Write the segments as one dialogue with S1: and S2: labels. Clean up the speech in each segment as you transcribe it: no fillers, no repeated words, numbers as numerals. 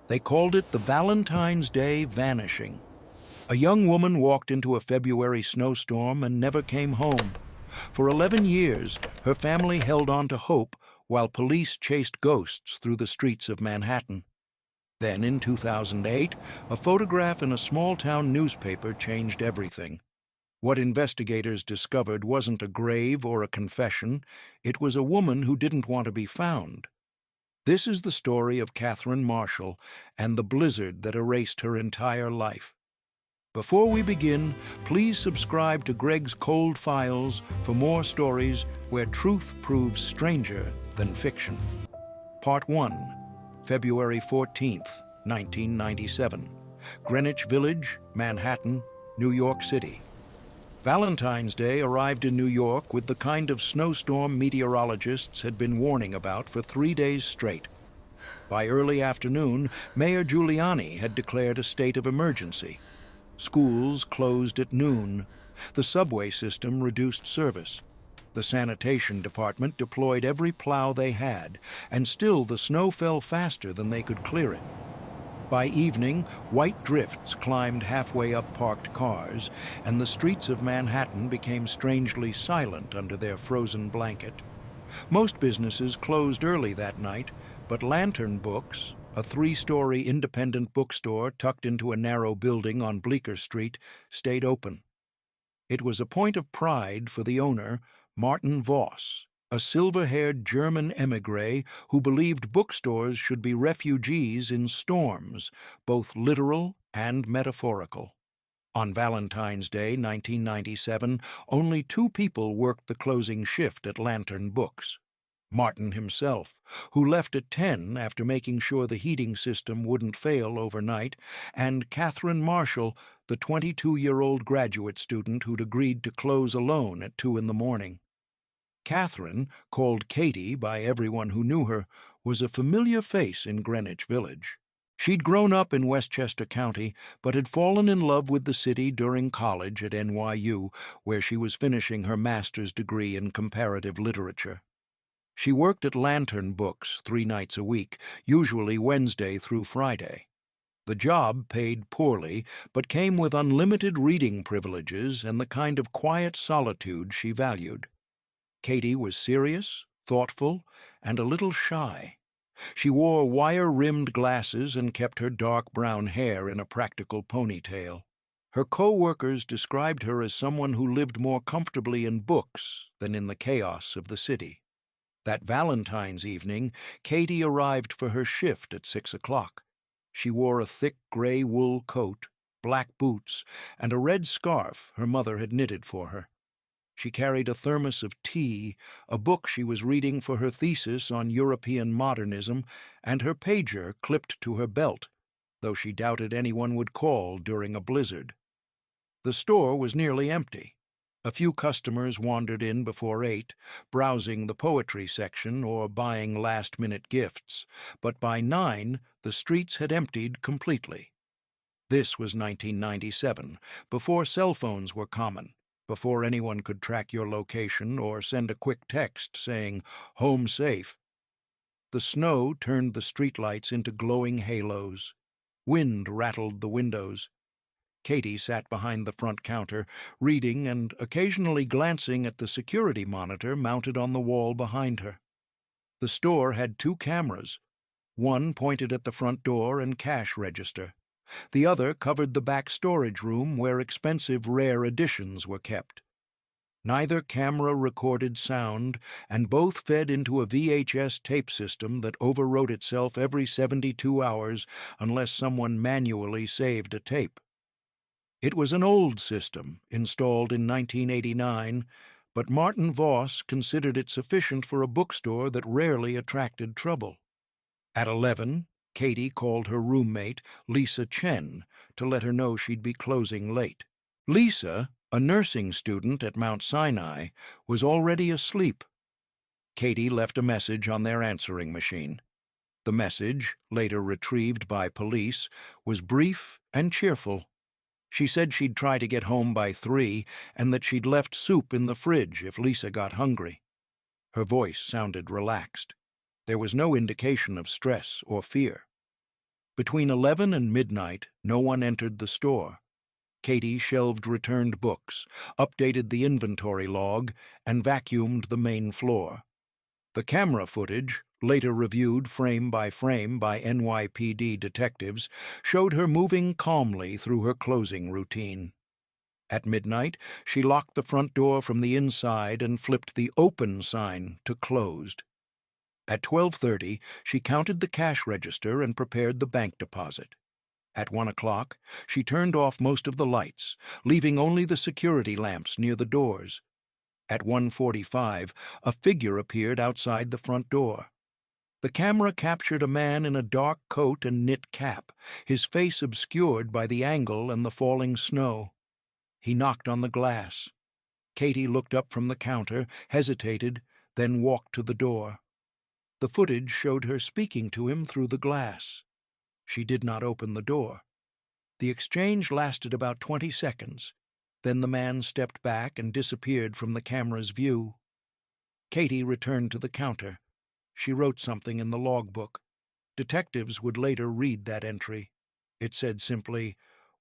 S1: They called it the Valentine's Day vanishing. A young woman walked into a February snowstorm and never came home. For 11 years, her family held on to hope while police chased ghosts through the streets of Manhattan. Then, in 2008, a photograph in a small-town newspaper changed everything. What investigators discovered wasn't a grave or a confession. It was a woman who didn't want to be found. This is the story of Katherine Marshall and the blizzard that erased her entire life. Before we begin, please subscribe to Greg's Cold Files for more stories where truth proves stranger than fiction. Part 1, February 14th, 1997. Greenwich Village, Manhattan, New York City. Valentine's Day arrived in New York with the kind of snowstorm meteorologists had been warning about for 3 days straight. By early afternoon, Mayor Giuliani had declared a state of emergency. Schools closed at noon. The subway system reduced service. The sanitation department deployed every plow they had, and still the snow fell faster than they could clear it. By evening, white drifts climbed halfway up parked cars, and the streets of Manhattan became strangely silent under their frozen blanket. Most businesses closed early that night, but Lantern Books, a 3-story independent bookstore tucked into a narrow building on Bleecker Street, stayed open. It was a point of pride for the owner, Martin Voss, a silver-haired German émigré who believed bookstores should be refugees in storms, both literal and metaphorical. On Valentine's Day, 1997, only 2 people worked the closing shift at Lantern Books. Martin himself, who left at 10 after making sure the heating system wouldn't fail overnight, and Katherine Marshall, the 22-year-old graduate student who'd agreed to close alone at 2 in the morning. Katherine, called Katie by everyone who knew her, was a familiar face in Greenwich Village. She'd grown up in Westchester County, but had fallen in love with the city during college at NYU, where she was finishing her master's degree in comparative literature. She worked at Lantern Books 3 nights a week, usually Wednesday through Friday. The job paid poorly, but came with unlimited reading privileges and the kind of quiet solitude she valued. Katie was serious, thoughtful, and a little shy. She wore wire-rimmed glasses and kept her dark brown hair in a practical ponytail. Her co-workers described her as someone who lived more comfortably in books than in the chaos of the city. That Valentine's evening, Katie arrived for her shift at 6 o'clock. She wore a thick gray wool coat, black boots, and a red scarf her mother had knitted for her. She carried a thermos of tea, a book she was reading for her thesis on European modernism, and her pager clipped to her belt, though she doubted anyone would call during a blizzard. The store was nearly empty. A few customers wandered in before 8, browsing the poetry section or buying last-minute gifts, but by 9 the streets had emptied completely. This was 1997, before cell phones were common, before anyone could track your location or send a quick text saying, "Home safe." The snow turned the streetlights into glowing halos. Wind rattled the windows. Katie sat behind the front counter, reading and occasionally glancing at the security monitor mounted on the wall behind her. The store had 2 cameras. One pointed at the front door and cash register. The other covered the back storage room where expensive rare editions were kept. Neither camera recorded sound, and both fed into a VHS tape system that overwrote itself every 72 hours unless someone manually saved a tape. It was an old system, installed in 1989, but Martin Voss considered it sufficient for a bookstore that rarely attracted trouble. At 11, Katie called her roommate, Lisa Chen, to let her know she'd be closing late. Lisa, a nursing student at Mount Sinai, was already asleep. Katie left a message on their answering machine. The message, later retrieved by police, was brief and cheerful. She said she'd try to get home by 3 and that she'd left soup in the fridge if Lisa got hungry. Her voice sounded relaxed. There was no indication of stress or fear. Between 11 and midnight, no one entered the store. Katie shelved returned books, updated the inventory log, and vacuumed the main floor. The camera footage, later reviewed frame by NYPD detectives, showed her moving calmly through her closing routine. At midnight, she locked the front door from the inside and flipped the open sign to closed. At 12:30, she counted the cash register and prepared the bank deposit. At 1 o'clock, she turned off most of the lights, leaving only the security lamps near the doors. At 1:45, a figure appeared outside the front door. The camera captured a man in a dark coat and knit cap, his face obscured by the angle and the falling snow. He knocked on the glass. Katie looked up from the counter, hesitated, then walked to the door. The footage showed her speaking to him through the glass. She did not open the door. The exchange lasted about 20 seconds. Then the man stepped back and disappeared from the camera's view. Katie returned to the counter. She wrote something in the logbook. Detectives would later read that entry. It said simply,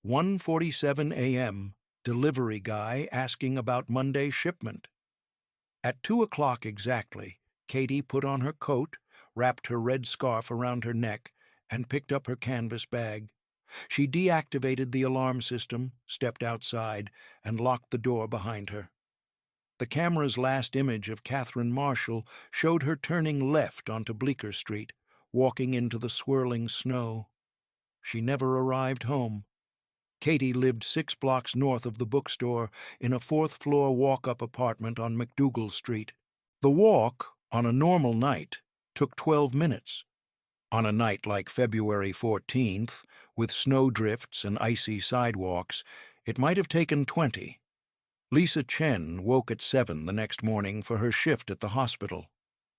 S1: 1:47 a.m., delivery guy asking about Monday shipment. At 2 o'clock exactly, Katie put on her coat, wrapped her red scarf around her neck, and picked up her canvas bag. She deactivated the alarm system, stepped outside, and locked the door behind her. The camera's last image of Katherine Marshall showed her turning left onto Bleecker Street, walking into the swirling snow. She never arrived home. Katie lived 6 blocks north of the bookstore in a 4th-floor walk-up apartment on McDougal Street. The walk, on a normal night, took 12 minutes. On a night like February 14th, with snowdrifts and icy sidewalks, it might have taken 20. Lisa Chen woke at 7 the next morning for her shift at the hospital.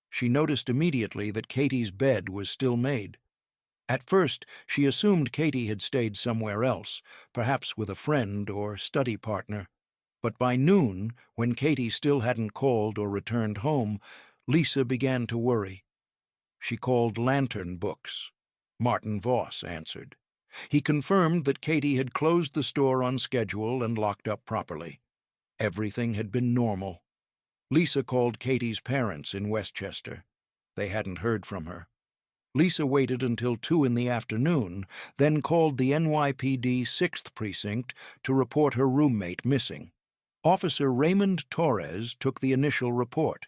S1: She noticed immediately that Katie's bed was still made. At first, she assumed Katie had stayed somewhere else, perhaps with a friend or study partner. But by noon, when Katie still hadn't called or returned home, Lisa began to worry. She called Lantern Books. Martin Voss answered. He confirmed that Katie had closed the store on schedule and locked up properly. Everything had been normal. Lisa called Katie's parents in Westchester. They hadn't heard from her. Lisa waited until 2 in the afternoon, then called the NYPD 6th Precinct to report her roommate missing. Officer Raymond Torres took the initial report.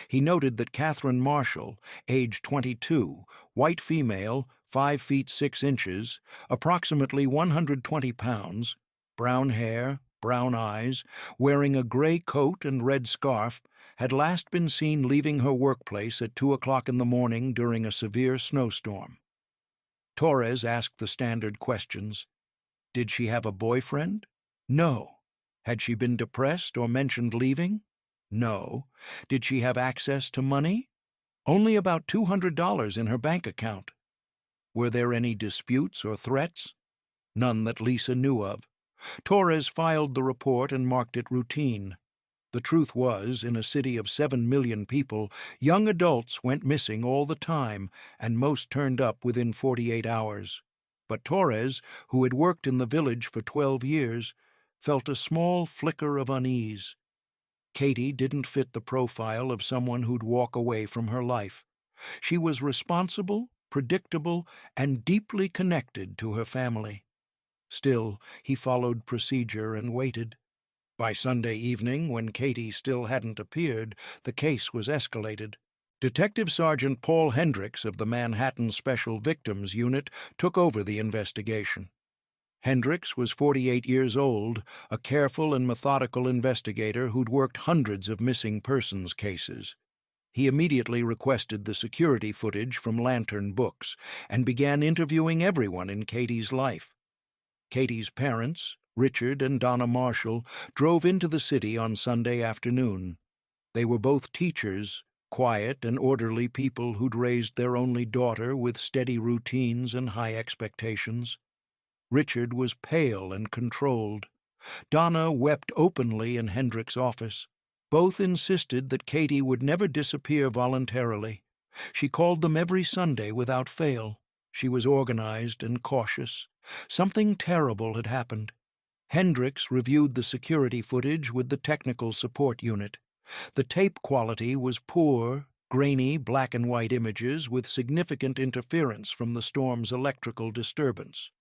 S1: He noted that Katherine Marshall, age 22, white female, 5 feet 6 inches, approximately 120 pounds, brown hair, brown eyes, wearing a gray coat and red scarf, had last been seen leaving her workplace at 2 o'clock in the morning during a severe snowstorm. Torres asked the standard questions. Did she have a boyfriend? No. Had she been depressed or mentioned leaving? No. Did she have access to money? Only about $200 in her bank account. Were there any disputes or threats? None that Lisa knew of. Torres filed the report and marked it routine. The truth was, in a city of 7 million people, young adults went missing all the time, and most turned up within 48 hours. But Torres, who had worked in the village for 12 years, felt a small flicker of unease. Katie didn't fit the profile of someone who'd walk away from her life. She was responsible, predictable, and deeply connected to her family. Still, he followed procedure and waited. By Sunday evening, when Katie still hadn't appeared, the case was escalated. Detective Sergeant Paul Hendricks of the Manhattan Special Victims Unit took over the investigation. Hendricks was 48 years old, a careful and methodical investigator who'd worked hundreds of missing persons cases. He immediately requested the security footage from Lantern Books and began interviewing everyone in Katie's life. Katie's parents, Richard and Donna Marshall, drove into the city on Sunday afternoon. They were both teachers, quiet and orderly people who'd raised their only daughter with steady routines and high expectations. Richard was pale and controlled. Donna wept openly in Hendrick's office. Both insisted that Katie would never disappear voluntarily. She called them every Sunday without fail. She was organized and cautious. Something terrible had happened. Hendricks reviewed the security footage with the technical support unit. The tape quality was poor, grainy black-and-white images with significant interference from the storm's electrical disturbance.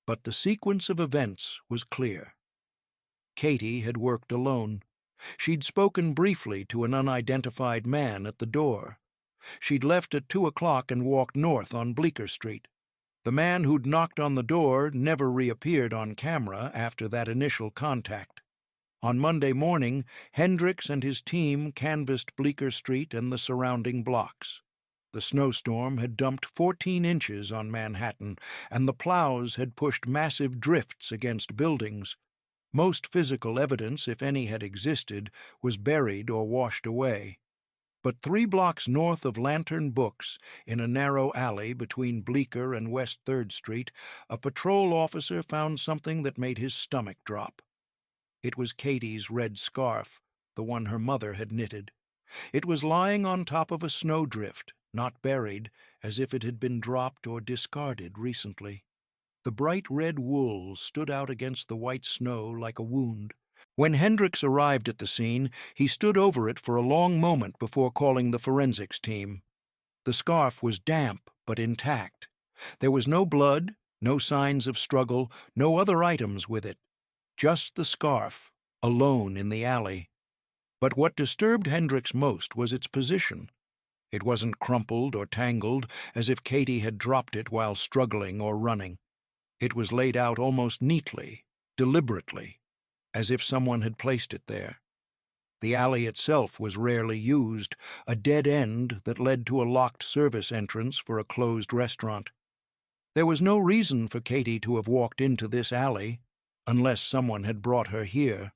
S1: But the sequence of events was clear. Katie had worked alone. She'd spoken briefly to an unidentified man at the door. She'd left at 2 o'clock and walked north on Bleecker Street. The man who'd knocked on the door never reappeared on camera after that initial contact. On Monday morning, Hendricks and his team canvassed Bleecker Street and the surrounding blocks. The snowstorm had dumped 14 inches on Manhattan, and the plows had pushed massive drifts against buildings. Most physical evidence, if any had existed, was buried or washed away. But 3 blocks north of Lantern Books, in a narrow alley between Bleecker and West 3rd Street, a patrol officer found something that made his stomach drop. It was Katie's red scarf, the one her mother had knitted. It was lying on top of a snowdrift, not buried, as if it had been dropped or discarded recently. The bright red wool stood out against the white snow like a wound. When Hendricks arrived at the scene, he stood over it for a long moment before calling the forensics team. The scarf was damp but intact. There was no blood, no signs of struggle, no other items with it. Just the scarf, alone in the alley. But what disturbed Hendricks most was its position. It wasn't crumpled or tangled, as if Katie had dropped it while struggling or running. It was laid out almost neatly, deliberately, as if someone had placed it there. The alley itself was rarely used, a dead end that led to a locked service entrance for a closed restaurant. There was no reason for Katie to have walked into this alley, unless someone had brought her here.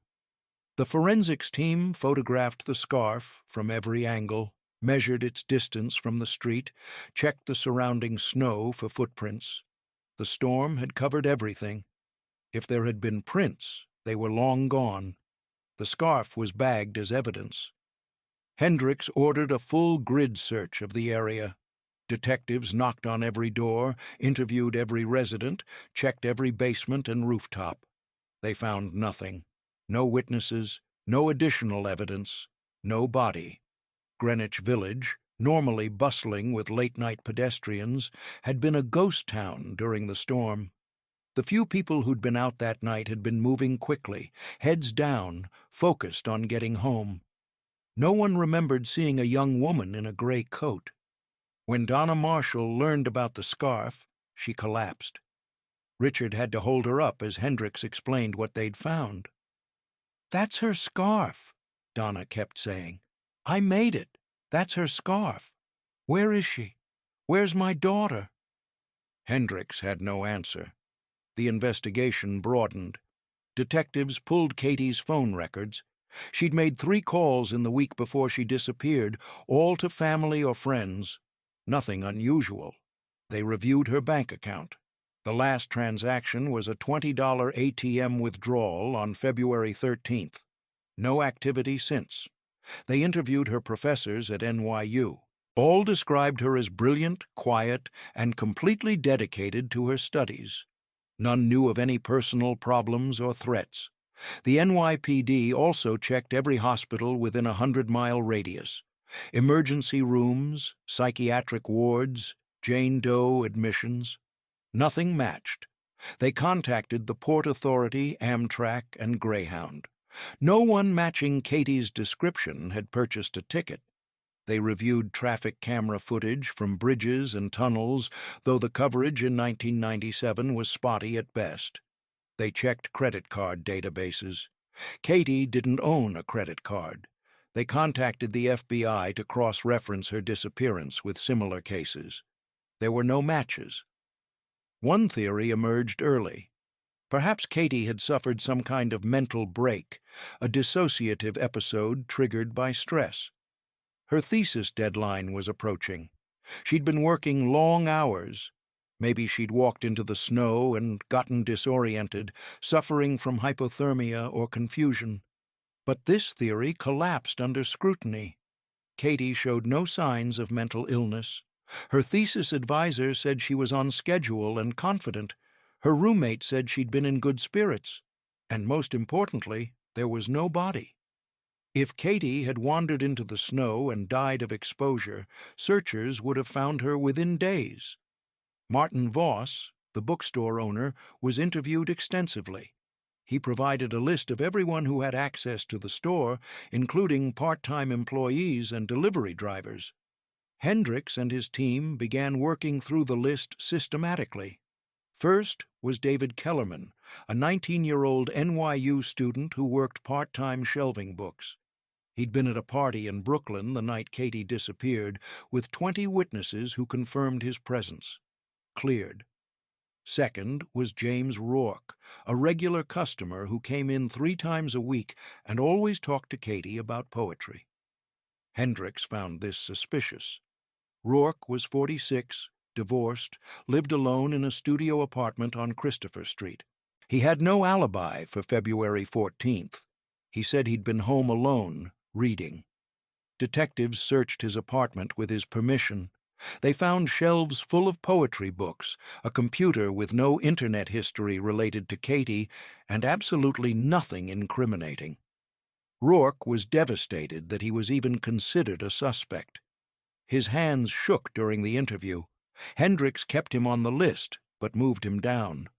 S1: The forensics team photographed the scarf from every angle, measured its distance from the street, checked the surrounding snow for footprints. The storm had covered everything. If there had been prints, they were long gone. The scarf was bagged as evidence. Hendricks ordered a full grid search of the area. Detectives knocked on every door, interviewed every resident, checked every basement and rooftop. They found nothing. No witnesses, no additional evidence, no body. Greenwich Village, normally bustling with late-night pedestrians, had been a ghost town during the storm. The few people who'd been out that night had been moving quickly, heads down, focused on getting home. No one remembered seeing a young woman in a gray coat. When Donna Marshall learned about the scarf, she collapsed. Richard had to hold her up as Hendricks explained what they'd found. "That's her scarf," Donna kept saying. "I made it. That's her scarf. Where is she? Where's my daughter?" Hendricks had no answer. The investigation broadened. Detectives pulled Katie's phone records. She'd made 3 calls in the week before she disappeared, all to family or friends. Nothing unusual. They reviewed her bank account. The last transaction was a $20 ATM withdrawal on February 13th. No activity since. They interviewed her professors at NYU. All described her as brilliant, quiet, and completely dedicated to her studies. None knew of any personal problems or threats. The NYPD also checked every hospital within a 100-mile radius. Emergency rooms, psychiatric wards, Jane Doe admissions. Nothing matched. They contacted the Port Authority, Amtrak, and Greyhound. No one matching Katie's description had purchased a ticket. They reviewed traffic camera footage from bridges and tunnels, though the coverage in 1997 was spotty at best. They checked credit card databases. Katie didn't own a credit card. They contacted the FBI to cross-reference her disappearance with similar cases. There were no matches. One theory emerged early. Perhaps Katie had suffered some kind of mental break, a dissociative episode triggered by stress. Her thesis deadline was approaching. She'd been working long hours. Maybe she'd walked into the snow and gotten disoriented, suffering from hypothermia or confusion. But this theory collapsed under scrutiny. Katie showed no signs of mental illness. Her thesis advisor said she was on schedule and confident. Her roommate said she'd been in good spirits. And most importantly, there was no body. If Katie had wandered into the snow and died of exposure, searchers would have found her within days. Martin Voss, the bookstore owner, was interviewed extensively. He provided a list of everyone who had access to the store, including part-time employees and delivery drivers. Hendricks and his team began working through the list systematically. First was David Kellerman, a 19-year-old NYU student who worked part-time shelving books. He'd been at a party in Brooklyn the night Katie disappeared, with 20 witnesses who confirmed his presence. Cleared. Second was James Rourke, a regular customer who came in 3 times a week and always talked to Katie about poetry. Hendricks found this suspicious. Rourke was 46, divorced, lived alone in a studio apartment on Christopher Street. He had no alibi for February 14th. He said he'd been home alone, reading. Detectives searched his apartment with his permission. They found shelves full of poetry books, a computer with no internet history related to Katie, and absolutely nothing incriminating. Rourke was devastated that he was even considered a suspect. His hands shook during the interview. Hendricks kept him on the list, but moved him down.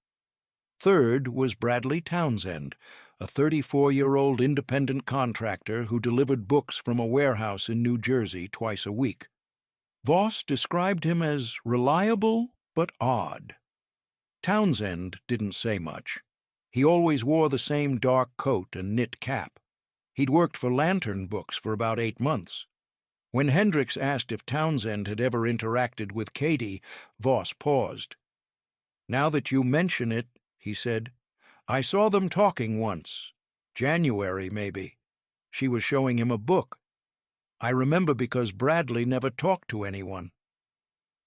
S1: Third was Bradley Townsend, a 34-year-old independent contractor who delivered books from a warehouse in New Jersey twice a week. Voss described him as reliable but odd. Townsend didn't say much. He always wore the same dark coat and knit cap. He'd worked for Lantern Books for about 8 months. When Hendricks asked if Townsend had ever interacted with Katie, Voss paused. "Now that you mention it," he said, "I saw them talking once. January, maybe. She was showing him a book. I remember because Bradley never talked to anyone."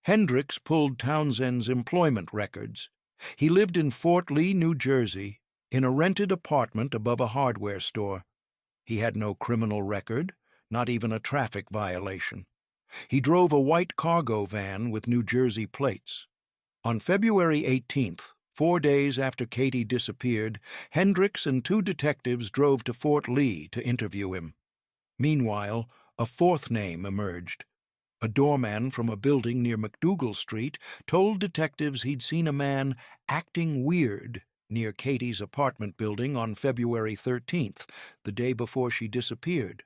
S1: Hendricks pulled Townsend's employment records. He lived in Fort Lee, New Jersey, in a rented apartment above a hardware store. He had no criminal record, not even a traffic violation. He drove a white cargo van with New Jersey plates. On February 18th, 4 days after Katie disappeared, Hendricks and 2 detectives drove to Fort Lee to interview him. Meanwhile, a 4th name emerged. A doorman from a building near McDougal Street told detectives he'd seen a man acting weird near Katie's apartment building on February 13th, the day before she disappeared.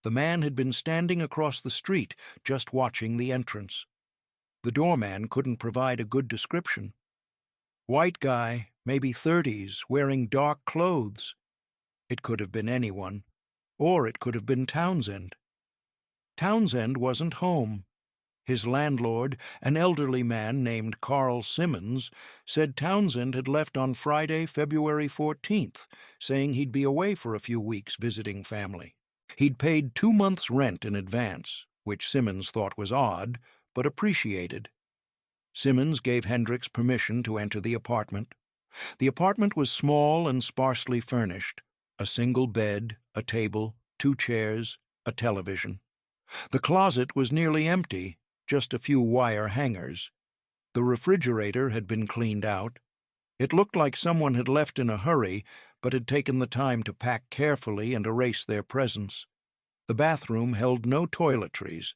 S1: The man had been standing across the street, just watching the entrance. The doorman couldn't provide a good description. White guy, maybe 30s, wearing dark clothes. It could have been anyone, or it could have been Townsend. Townsend wasn't home. His landlord, an elderly man named Carl Simmons, said Townsend had left on Friday, February 14th, saying he'd be away for a few weeks visiting family. He'd paid 2 months' rent in advance, which Simmons thought was odd, but appreciated. Simmons gave Hendricks permission to enter the apartment. The apartment was small and sparsely furnished. A single bed, a table, 2 chairs, a television. The closet was nearly empty, just a few wire hangers. The refrigerator had been cleaned out. It looked like someone had left in a hurry, but had taken the time to pack carefully and erase their presence. The bathroom held no toiletries.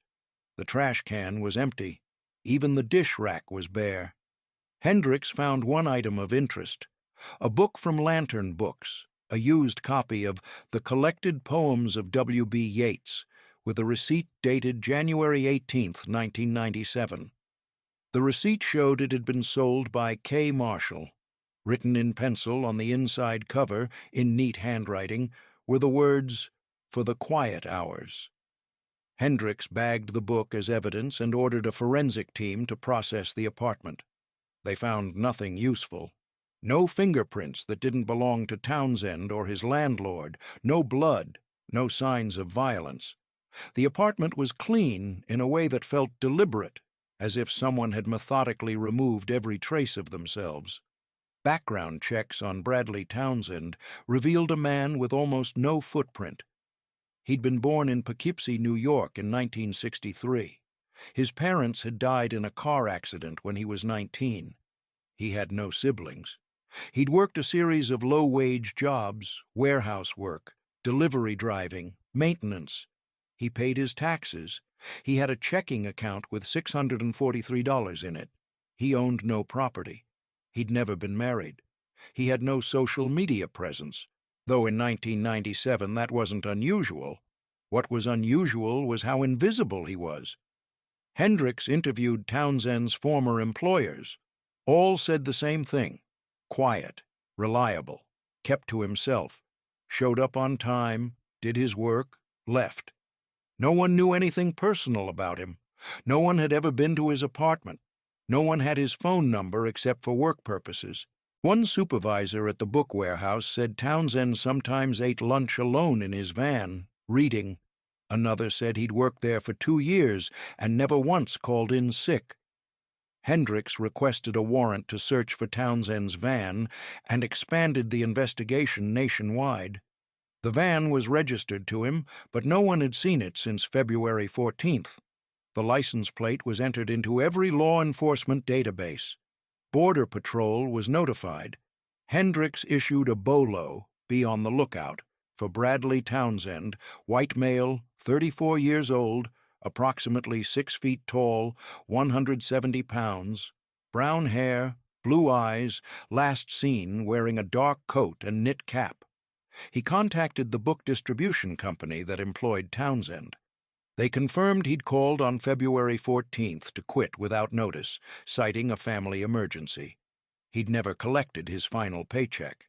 S1: The trash can was empty. Even the dish rack was bare. Hendricks found one item of interest: a book from Lantern Books, a used copy of The Collected Poems of W.B. Yeats, with a receipt dated January 18, 1997. The receipt showed it had been sold by K. Marshall. Written in pencil on the inside cover, in neat handwriting, were the words, "For the quiet hours." Hendricks bagged the book as evidence and ordered a forensic team to process the apartment. They found nothing useful. No fingerprints that didn't belong to Townsend or his landlord, no blood, no signs of violence. The apartment was clean in a way that felt deliberate, as if someone had methodically removed every trace of themselves. Background checks on Bradley Townsend revealed a man with almost no footprint. He'd been born in Poughkeepsie, New York in 1963. His parents had died in a car accident when he was 19. He had no siblings. He'd worked a series of low-wage jobs, warehouse work, delivery driving, maintenance. He paid his taxes. He had a checking account with $643 in it. He owned no property. He'd never been married. He had no social media presence, though in 1997 that wasn't unusual. What was unusual was how invisible he was. Hendricks interviewed Townsend's former employers. All said the same thing: quiet, reliable, kept to himself, showed up on time, did his work, left. No one knew anything personal about him. No one had ever been to his apartment. No one had his phone number except for work purposes. One supervisor at the book warehouse said Townsend sometimes ate lunch alone in his van, reading. Another said he'd worked there for 2 years and never once called in sick. Hendricks requested a warrant to search for Townsend's van and expanded the investigation nationwide. The van was registered to him, but no one had seen it since February 14th. The license plate was entered into every law enforcement database. Border Patrol was notified. Hendricks issued a BOLO, be on the lookout, for Bradley Townsend, white male, 34 years old, approximately 6 feet tall, 170 pounds, brown hair, blue eyes, last seen wearing a dark coat and knit cap. He contacted the book distribution company that employed Townsend. They confirmed he'd called on February 14th to quit without notice, citing a family emergency. He'd never collected his final paycheck.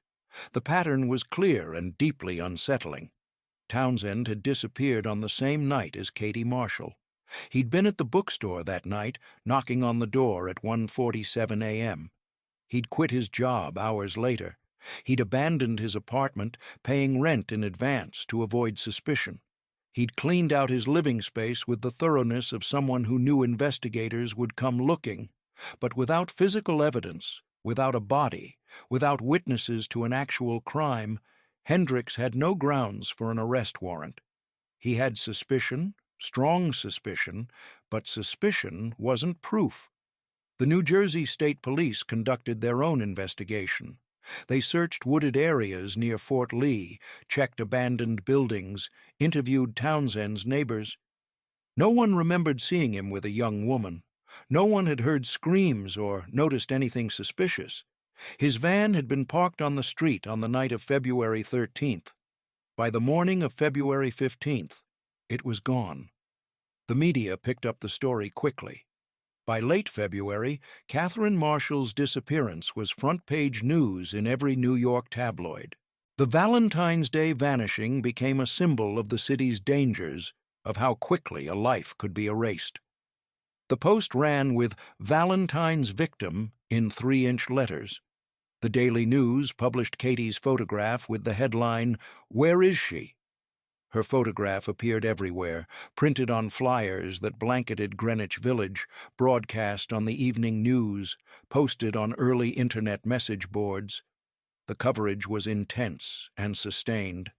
S1: The pattern was clear and deeply unsettling. Townsend had disappeared on the same night as Katherine Marshall. He'd been at the bookstore that night, knocking on the door at 1:47 a.m. He'd quit his job hours later. He'd abandoned his apartment, paying rent in advance to avoid suspicion. He'd cleaned out his living space with the thoroughness of someone who knew investigators would come looking, but without physical evidence, without a body, without witnesses to an actual crime, Hendricks had no grounds for an arrest warrant. He had suspicion, strong suspicion, but suspicion wasn't proof. The New Jersey State Police conducted their own investigation. They searched wooded areas near Fort Lee, checked abandoned buildings, interviewed Townsend's neighbors. No one remembered seeing him with a young woman. No one had heard screams or noticed anything suspicious. His van had been parked on the street on the night of February 13th. By the morning of February 15th, it was gone. The media picked up the story quickly. By late February, Katherine Marshall's disappearance was front-page news in every New York tabloid. The Valentine's Day vanishing became a symbol of the city's dangers, of how quickly a life could be erased. The Post ran with "Valentine's victim" in 3-inch letters. The Daily News published Katie's photograph with the headline, "Where is she?" Her photograph appeared everywhere, printed on flyers that blanketed Greenwich Village, broadcast on the evening news, posted on early internet message boards. The coverage was intense and sustained.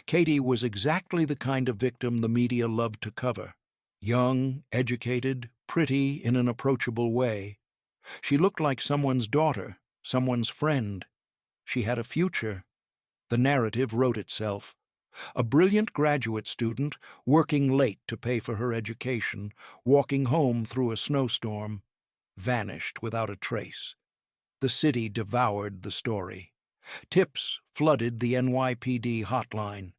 S1: Katie was exactly the kind of victim the media loved to cover. Young, educated, pretty in an approachable way. She looked like someone's daughter, someone's friend. She had a future. The narrative wrote itself. A brilliant graduate student, working late to pay for her education, walking home through a snowstorm, vanished without a trace. The city devoured the story. Tips flooded the NYPD hotline.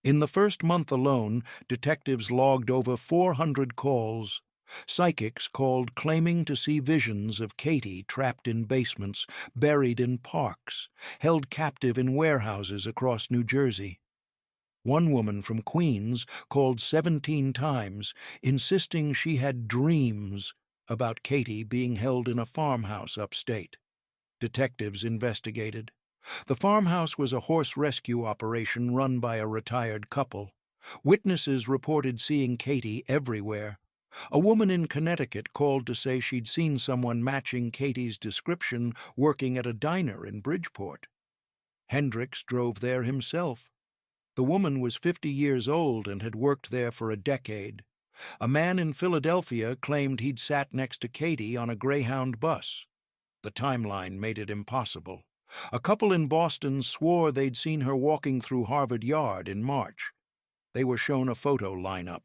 S1: In the first month alone, detectives logged over 400 calls. Psychics called claiming to see visions of Katie trapped in basements, buried in parks, held captive in warehouses across New Jersey. One woman from Queens called 17 times, insisting she had dreams about Katie being held in a farmhouse upstate. Detectives investigated. The farmhouse was a horse rescue operation run by a retired couple. Witnesses reported seeing Katie everywhere. A woman in Connecticut called to say she'd seen someone matching Katie's description working at a diner in Bridgeport. Hendricks drove there himself. The woman was 50 years old and had worked there for a decade. A man in Philadelphia claimed he'd sat next to Katie on a Greyhound bus. The timeline made it impossible. A couple in Boston swore they'd seen her walking through Harvard Yard in March. They were shown a photo lineup.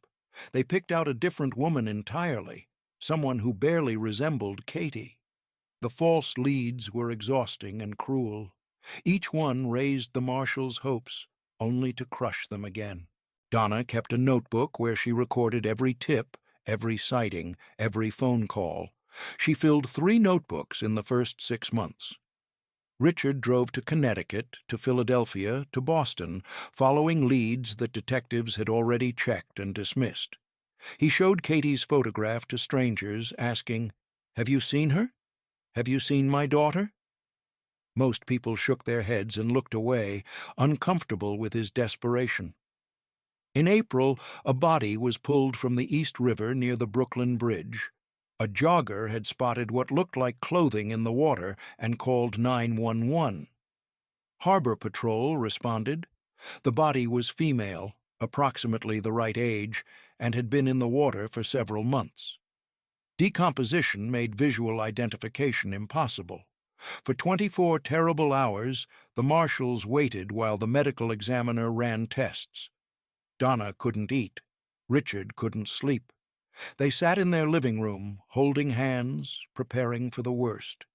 S1: They picked out a different woman entirely, someone who barely resembled Katie. The false leads were exhausting and cruel. Each one raised the Marshalls' hopes, only to crush them again. Donna kept a notebook where she recorded every tip, every sighting, every phone call. She filled 3 notebooks in the first 6 months. Richard drove to Connecticut, to Philadelphia, to Boston, following leads that detectives had already checked and dismissed. He showed Katie's photograph to strangers, asking, "Have you seen her? Have you seen my daughter?" Most people shook their heads and looked away, uncomfortable with his desperation. In April, a body was pulled from the East River near the Brooklyn Bridge. A jogger had spotted what looked like clothing in the water and called 911. Harbor Patrol responded. The body was female, approximately the right age, and had been in the water for several months. Decomposition made visual identification impossible. For 24 terrible hours, the Marshalls waited while the medical examiner ran tests. Donna couldn't eat. Richard couldn't sleep. They sat in their living room, holding hands, preparing for the worst.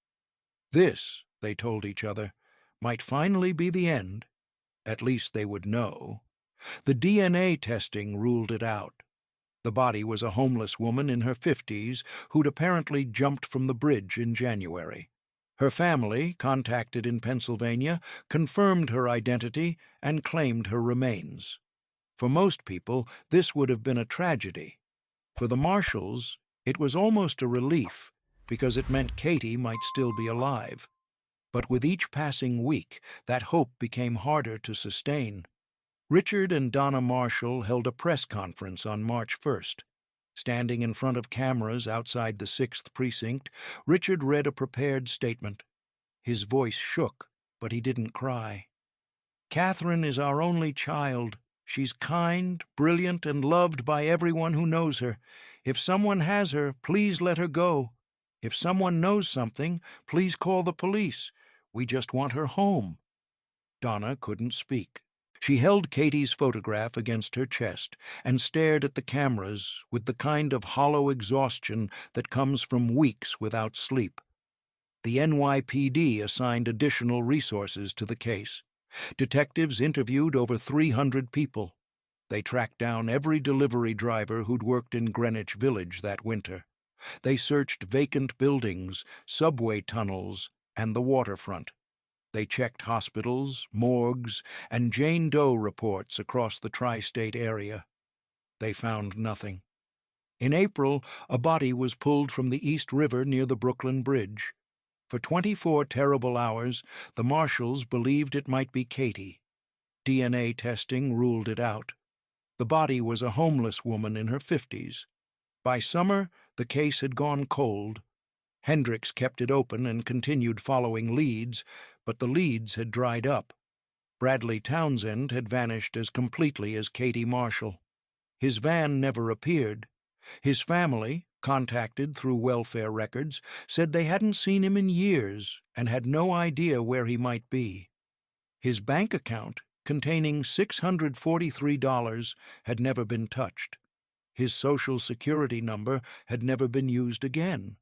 S1: This, they told each other, might finally be the end. At least they would know. The DNA testing ruled it out. The body was a homeless woman in her 50s who'd apparently jumped from the bridge in January. Her family, contacted in Pennsylvania, confirmed her identity and claimed her remains. For most people, this would have been a tragedy. For the Marshalls, it was almost a relief, because it meant Katie might still be alive. But with each passing week, that hope became harder to sustain. Richard and Donna Marshall held a press conference on March 1st. Standing in front of cameras outside the 6th Precinct, Richard read a prepared statement. His voice shook, but he didn't cry. "Katherine is our only child. She's kind, brilliant, and loved by everyone who knows her. If someone has her, please let her go. If someone knows something, please call the police. We just want her home." Donna couldn't speak. She held Katie's photograph against her chest and stared at the cameras with the kind of hollow exhaustion that comes from weeks without sleep. The NYPD assigned additional resources to the case. Detectives interviewed over 300 people. They tracked down every delivery driver who'd worked in Greenwich Village that winter. They searched vacant buildings, subway tunnels, and the waterfront. They checked hospitals, morgues, and Jane Doe reports across the tri-state area. They found nothing. In April, a body was pulled from the East River near the Brooklyn Bridge. For 24 terrible hours, the Marshalls believed it might be Katie. DNA testing ruled it out. The body was a homeless woman in her 50s. By summer, the case had gone cold. Hendricks kept it open and continued following leads, but the leads had dried up. Bradley Townsend had vanished as completely as Katie Marshall. His van never appeared. His family, contacted through welfare records, said they hadn't seen him in years and had no idea where he might be. His bank account, containing $643, had never been touched. His Social Security number had never been used again.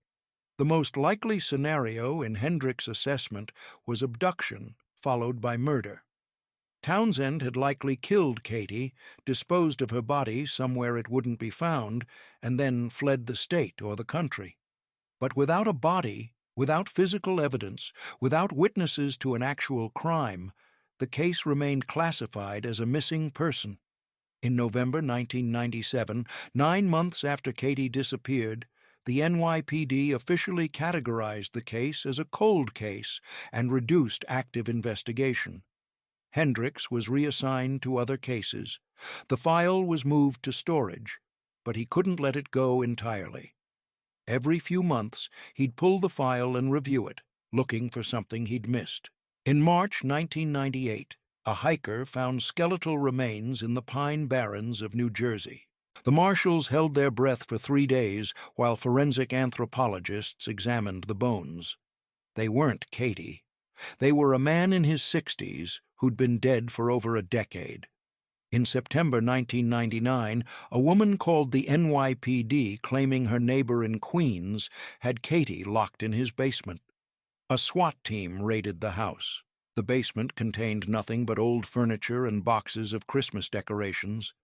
S1: The most likely scenario in Hendricks' assessment was abduction, followed by murder. Townsend had likely killed Katie, disposed of her body somewhere it wouldn't be found, and then fled the state or the country. But without a body, without physical evidence, without witnesses to an actual crime, the case remained classified as a missing person. In November 1997, 9 months after Katie disappeared, the NYPD officially categorized the case as a cold case and reduced active investigation. Hendricks was reassigned to other cases. The file was moved to storage, but he couldn't let it go entirely. Every few months, he'd pull the file and review it, looking for something he'd missed. In March 1998, a hiker found skeletal remains in the Pine Barrens of New Jersey. The Marshalls held their breath for 3 days while forensic anthropologists examined the bones. They weren't Katie. They were a man in his 60s who'd been dead for over a decade. In September 1999, a woman called the NYPD claiming her neighbor in Queens had Katie locked in his basement. A SWAT team raided the house. The basement contained nothing but old furniture and boxes of Christmas decorations.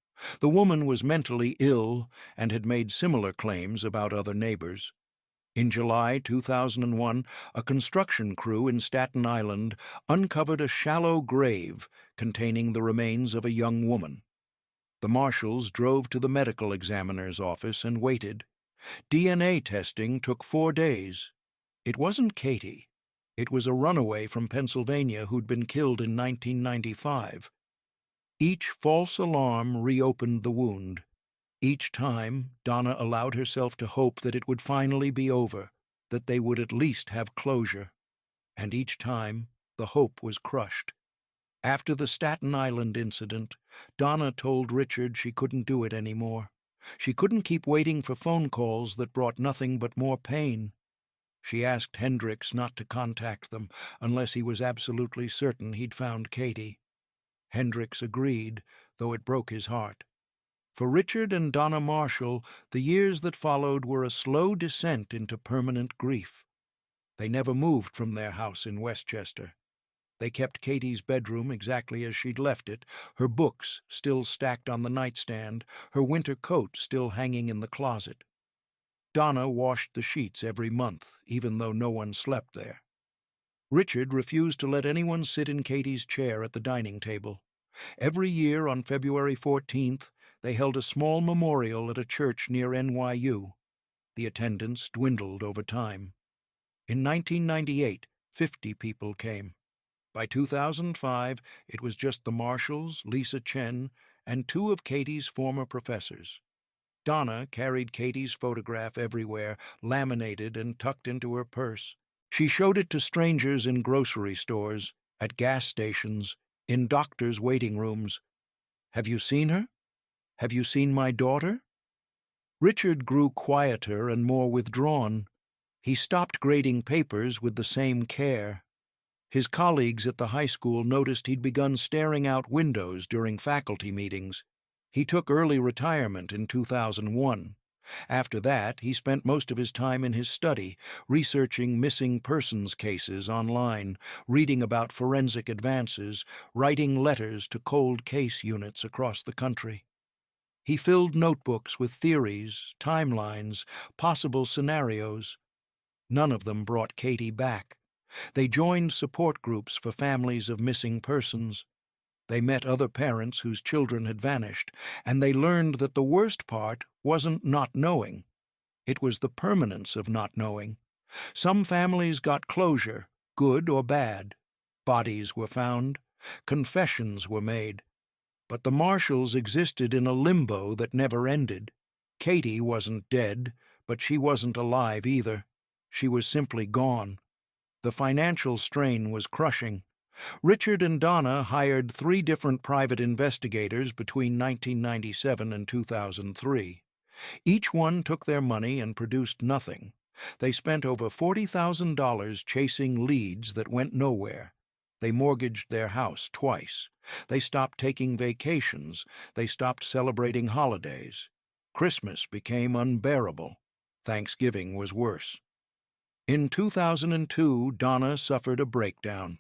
S1: The woman was mentally ill and had made similar claims about other neighbors. In July 2001, a construction crew in Staten Island uncovered a shallow grave containing the remains of a young woman. The Marshalls drove to the medical examiner's office and waited. DNA testing took 4 days. It wasn't Katie. It was a runaway from Pennsylvania who'd been killed in 1995. Each false alarm reopened the wound. Each time, Donna allowed herself to hope that it would finally be over, that they would at least have closure. And each time, the hope was crushed. After the Staten Island incident, Donna told Richard she couldn't do it anymore. She couldn't keep waiting for phone calls that brought nothing but more pain. She asked Hendricks not to contact them unless he was absolutely certain he'd found Katie. Hendricks agreed, though it broke his heart. For Richard and Donna Marshall, the years that followed were a slow descent into permanent grief. They never moved from their house in Westchester. They kept Katie's bedroom exactly as she'd left it, her books still stacked on the nightstand, her winter coat still hanging in the closet. Donna washed the sheets every month, even though no one slept there. Richard refused to let anyone sit in Katie's chair at the dining table. Every year on February 14th, they held a small memorial at a church near NYU. The attendance dwindled over time. In 1998, 50 people came. By 2005, it was just the Marshalls, Lisa Chen, and 2 of Katie's former professors. Donna carried Katie's photograph everywhere, laminated and tucked into her purse. She showed it to strangers in grocery stores, at gas stations, in doctors' waiting rooms. "Have you seen her? Have you seen my daughter?" Richard grew quieter and more withdrawn. He stopped grading papers with the same care. His colleagues at the high school noticed he'd begun staring out windows during faculty meetings. He took early retirement in 2001. After that, he spent most of his time in his study, researching missing persons cases online, reading about forensic advances, writing letters to cold case units across the country. He filled notebooks with theories, timelines, possible scenarios. None of them brought Katie back. They joined support groups for families of missing persons. They met other parents whose children had vanished, and they learned that the worst part wasn't not knowing. It was the permanence of not knowing. Some families got closure, good or bad. Bodies were found. Confessions were made. But the Marshalls existed in a limbo that never ended. Katie wasn't dead, but she wasn't alive either. She was simply gone. The financial strain was crushing. Richard and Donna hired 3 different private investigators between 1997 and 2003. Each one took their money and produced nothing. They spent over $40,000 chasing leads that went nowhere. They mortgaged their house twice. They stopped taking vacations. They stopped celebrating holidays. Christmas became unbearable. Thanksgiving was worse. In 2002, Donna suffered a breakdown.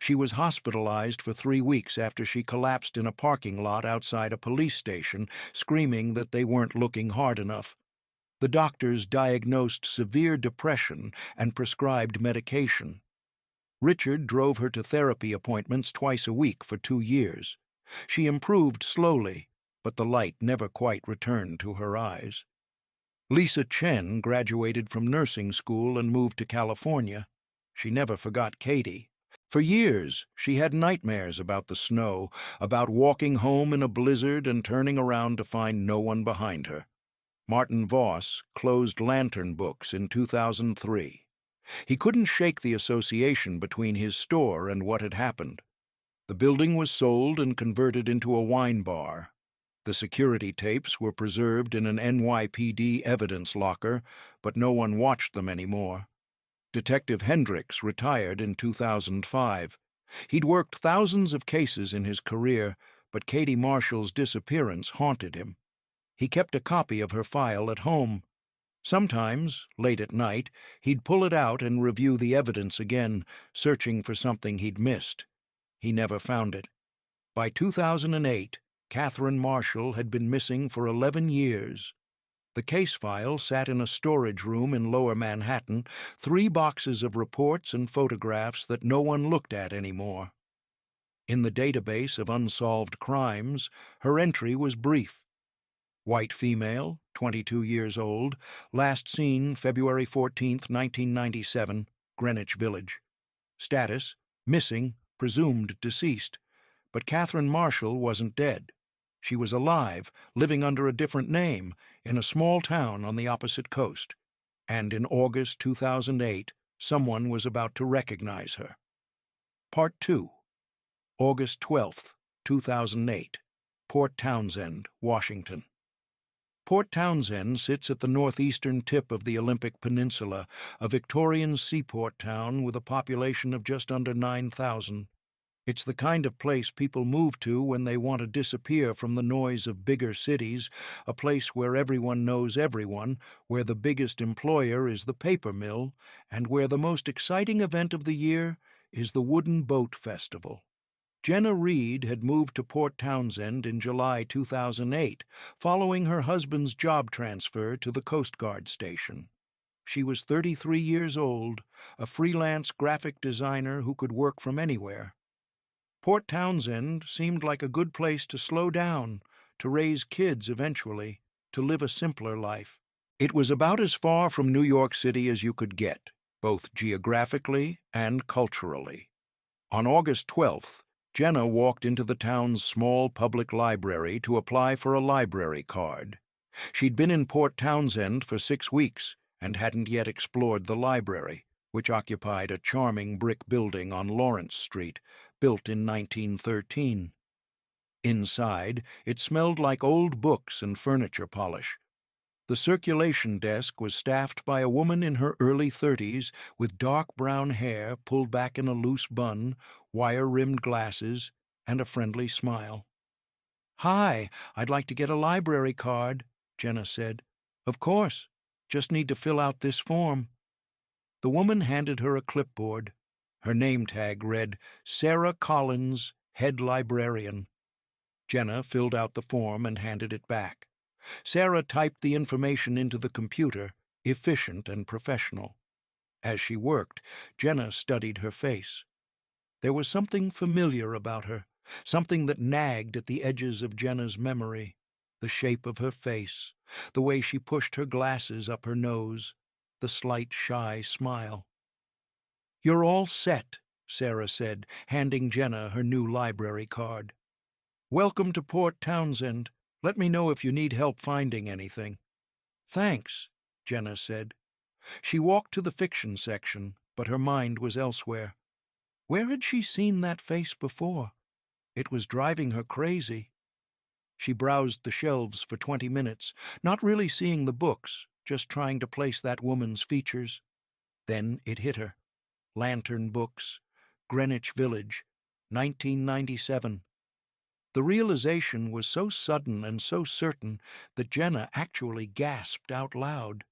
S1: She was hospitalized for 3 weeks after she collapsed in a parking lot outside a police station, screaming that they weren't looking hard enough. The doctors diagnosed severe depression and prescribed medication. Richard drove her to therapy appointments twice a week for 2 years. She improved slowly, but the light never quite returned to her eyes. Lisa Chen graduated from nursing school and moved to California. She never forgot Katie. For years, she had nightmares about the snow, about walking home in a blizzard and turning around to find no one behind her. Martin Voss closed Lantern Books in 2003. He couldn't shake the association between his store and what had happened. The building was sold and converted into a wine bar. The security tapes were preserved in an NYPD evidence locker, but no one watched them anymore. Detective Hendricks retired in 2005. He'd worked thousands of cases in his career, but Katie Marshall's disappearance haunted him. He kept a copy of her file at home. Sometimes, late at night, he'd pull it out and review the evidence again, searching for something he'd missed. He never found it. By 2008, Katherine Marshall had been missing for 11 years. The case file sat in a storage room in Lower Manhattan, 3 boxes of reports and photographs that no one looked at anymore. In the database of unsolved crimes, her entry was brief. White female, 22 years old, last seen February 14, 1997, Greenwich Village. Status: missing, presumed deceased. But Katherine Marshall wasn't dead. She was alive, living under a different name, in a small town on the opposite coast. And in August 2008, someone was about to recognize her. Part 2. August 12, 2008. Port Townsend, Washington. Port Townsend sits at the northeastern tip of the Olympic Peninsula, a Victorian seaport town with a population of just under 9,000. It's the kind of place people move to when they want to disappear from the noise of bigger cities, a place where everyone knows everyone, where the biggest employer is the paper mill, and where the most exciting event of the year is the Wooden Boat Festival. Jenna Reed had moved to Port Townsend in July 2008, following her husband's job transfer to the Coast Guard station. She was 33 years old, a freelance graphic designer who could work from anywhere. Port Townsend seemed like a good place to slow down, to raise kids eventually, to live a simpler life. It was about as far from New York City as you could get, both geographically and culturally. On August 12th, Jenna walked into the town's small public library to apply for a library card. She'd been in Port Townsend for 6 weeks and hadn't yet explored the library, which occupied a charming brick building on Lawrence Street, built in 1913. Inside, it smelled like old books and furniture polish. The circulation desk was staffed by a woman in her early 30s with dark brown hair pulled back in a loose bun, wire-rimmed glasses, and a friendly smile. "Hi, I'd like to get a library card," Jenna said. "Of course. Just need to fill out this form." The woman handed her a clipboard. Her name tag read, "Sarah Collins, Head Librarian." Jenna filled out the form and handed it back. Sarah typed the information into the computer, efficient and professional. As she worked, Jenna studied her face. There was something familiar about her, something that nagged at the edges of Jenna's memory. The shape of her face, the way she pushed her glasses up her nose, the slight shy smile. "You're all set," Sarah said, handing Jenna her new library card. "Welcome to Port Townsend. Let me know if you need help finding anything." "Thanks," Jenna said. She walked to the fiction section, but her mind was elsewhere. Where had she seen that face before? It was driving her crazy. She browsed the shelves for 20 minutes, not really seeing the books, just trying to place that woman's features. Then it hit her. Lantern books, Greenwich Village, 1997. The realization was so sudden and so certain that Jenna actually gasped out loud.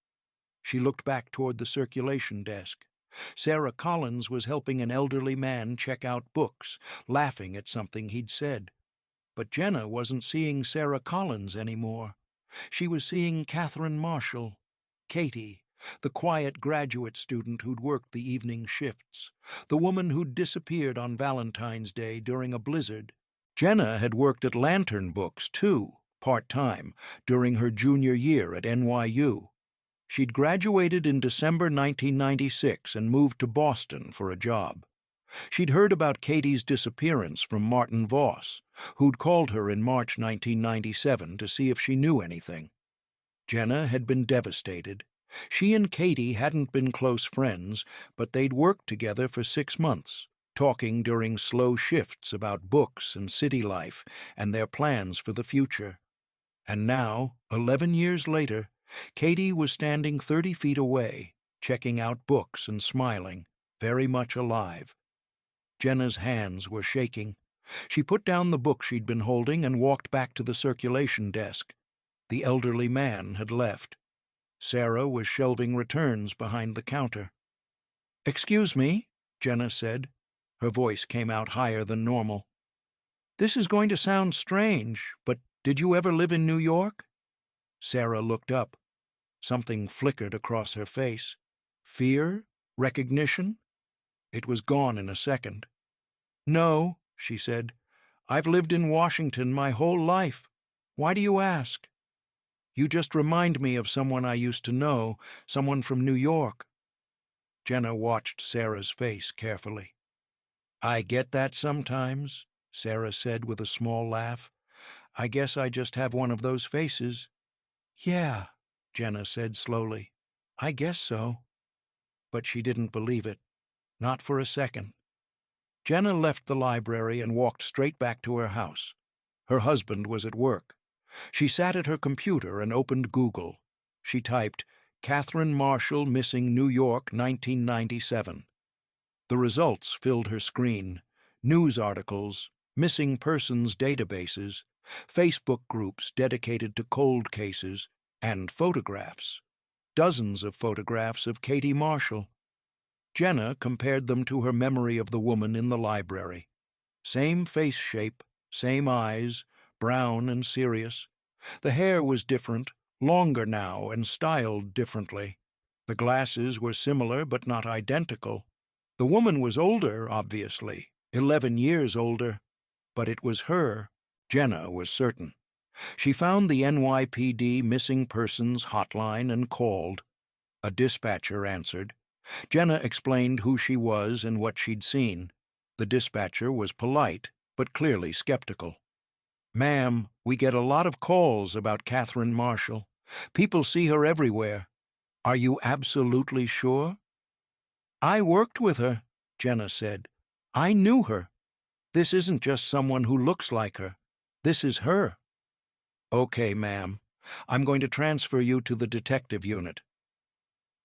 S1: She looked back toward the circulation desk. Sarah Collins was helping an elderly man check out books, laughing at something he'd said. But Jenna wasn't seeing Sarah Collins anymore. She was seeing Katherine Marshall, Katie, the quiet graduate student who'd worked the evening shifts, the woman who'd disappeared on Valentine's Day during a blizzard. Jenna had worked at Lantern Books, too, part-time, during her junior year at NYU. She'd graduated in December 1996 and moved to Boston for a job. She'd heard about Katie's disappearance from Martin Voss, who'd called her in March 1997 to see if she knew anything. Jenna had been devastated. She and Katie hadn't been close friends, but they'd worked together for 6 months, talking during slow shifts about books and city life and their plans for the future. And now, 11 years later, Katie was standing 30 feet away, checking out books and smiling, very much alive. Jenna's hands were shaking. She put down the book she'd been holding and walked back to the circulation desk. The elderly man had left. Sarah was shelving returns behind the counter. "Excuse me," Jenna said. Her voice came out higher than normal. "This is going to sound strange, but did you ever live in New York?" Sarah looked up. Something flickered across her face. Fear? Recognition? It was gone in a second. "No," she said. "I've lived in Washington my whole life. Why do you ask?" "You just remind me of someone I used to know, someone from New York." Jenna watched Sarah's face carefully. "I get that sometimes," Sarah said with a small laugh. "I guess I just have one of those faces." "Yeah," Jenna said slowly. "I guess so." But she didn't believe it. Not for a second. Jenna left the library and walked straight back to her house. Her husband was at work. She sat at her computer and opened Google. She typed, "Katherine Marshall missing New York 1997. The results filled her screen. News articles, missing persons databases, Facebook groups dedicated to cold cases, and photographs. Dozens of photographs of Katie Marshall. Jenna compared them to her memory of the woman in the library. Same face shape, same eyes, brown and serious. The hair was different, longer now and styled differently. The glasses were similar but not identical. The woman was older, obviously, 11 years older. But it was her, Jenna was certain. She found the NYPD missing persons hotline and called. A dispatcher answered. Jenna explained who she was and what she'd seen. The dispatcher was polite, but clearly skeptical. "Ma'am, we get a lot of calls about Katherine Marshall. People see her everywhere. Are you absolutely sure?" "I worked with her," Jenna said. "I knew her. This isn't just someone who looks like her. This is her." "Okay, ma'am. I'm going to transfer you to the detective unit."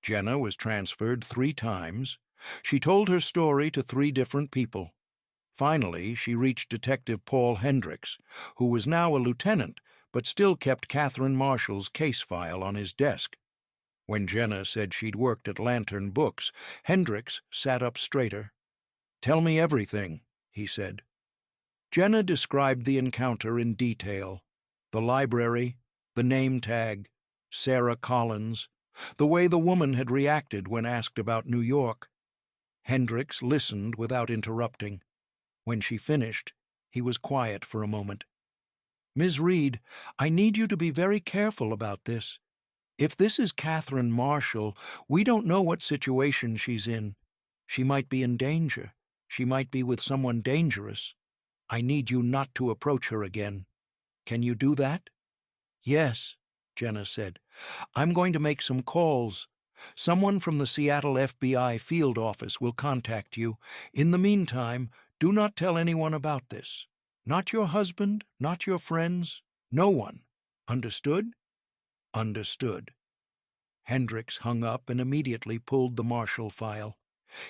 S1: Jenna was transferred 3 times. She told her story to 3 different people. Finally, she reached Detective Paul Hendricks, who was now a lieutenant, but still kept Katherine Marshall's case file on his desk. When Jenna said she'd worked at Lantern Books, Hendricks sat up straighter. "Tell me everything," he said. Jenna described the encounter in detail. The library, the name tag, Sarah Collins, the way the woman had reacted when asked about New York. Hendricks listened without interrupting. When she finished, he was quiet for a moment. "Ms. Reed, I need you to be very careful about this. If this is Katherine Marshall, we don't know what situation she's in. She might be in danger. She might be with someone dangerous. I need you not to approach her again. Can you do that?" "Yes," Jenna said. "I'm going to make some calls. Someone from the Seattle FBI field office will contact you. In the meantime, do not tell anyone about this. Not your husband, not your friends, no one. Understood?" "Understood." Hendricks hung up and immediately pulled the Marshall file.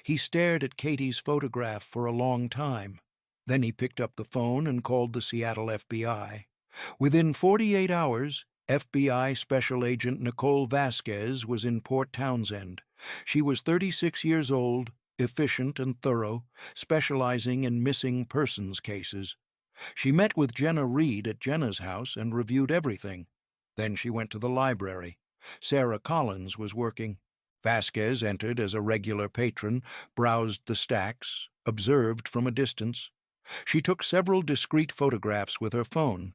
S1: He stared at Katie's photograph for a long time. Then he picked up the phone and called the Seattle FBI. Within 48 hours, FBI Special Agent Nicole Vasquez was in Port Townsend. She was 36 years old, efficient and thorough, specializing in missing persons cases. She met with Jenna Reed at Jenna's house and reviewed everything. Then she went to the library. Sarah Collins was working. Vasquez entered as a regular patron, browsed the stacks, observed from a distance. She took several discreet photographs with her phone.